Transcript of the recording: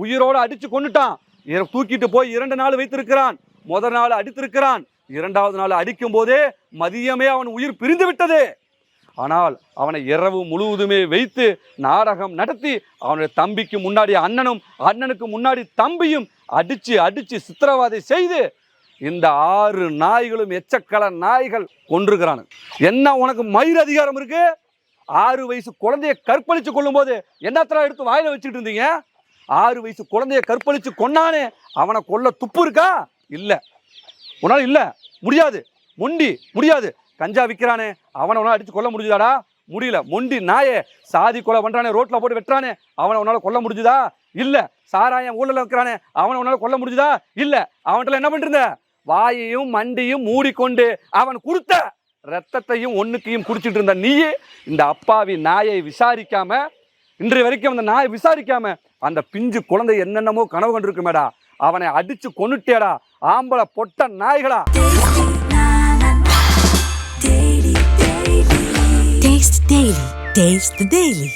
உயிரோடு அடிச்சு கொண்டுட்டான். தூக்கிட்டு போய் 2 நாள் வைத்திருக்கிறான். முதல் நாள் அடித்திருக்கிறான். 2வது நாள் அடிக்கும் போதே மதியமே அவன் உயிர் பிரிந்து விட்டது. ஆனால் அவனை இரவு முழுவதுமே வைத்து நாடகம் நடத்தி அவனுடைய தம்பிக்கு முன்னாடி அண்ணனும், அண்ணனுக்கு முன்னாடி தம்பியும் அடிச்சு அடிச்சு சித்திரவதை செய்து இந்த 6 நாய்களும் எச்சக்கல நாய்கள் கொன்றுகிறானு. என்ன உனக்கு மயிர் அதிகாரம் இருக்கு? 6 வயசு குழந்தைய கற்பழிச்சு கொள்ளும் போது என்னத்தரா எடுத்து வாயில வச்சுட்டு இருந்தீங்க? 6 வயசு குழந்தைய கற்பழிச்சு கொன்னானே, அவனை கொல்ல துப்பு இருக்கா? இல்ல, உன்னால இல்ல, முடியாது. மொண்டி முடியாது. கஞ்சா விற்கிறானே, அவனை உன்னால அடிச்சு கொல்ல முடிஞ்சுதாடா? முடியல. மொண்டி நாயே சாதி கொலை பண்றானே, ரோட்ல போட்டு வெட்டுறானே, அவனை உன்னால கொல்ல முடிஞ்சுதா? இல்ல. சாராயம் ஊழல வைக்கிறானே, அவனை உன்னால கொல்ல முடிஞ்சுதா? இல்ல. அவன்கிட்ட என்ன பண்ணிருந்த? வாயையும் மண்டியும் மூடிக்கொண்டு அவன் கொடுத்த ரத்தத்தையும் ஒண்ணுக்கையும் குடிச்சிட்டு இருந்த நீயே இந்த அப்பாவி நாயை விசாரிக்காம, இன்றைய வரைக்கும் அந்த நாயை விசாரிக்காம அந்த பிஞ்சு குழந்தை என்னென்னமோ கனவு கண்டிருக்குமேடா, அவனை அடிச்சு கொன்னுட்டேடா. ஆம்பளை பொட்ட நாய்களா! Taste the Daily.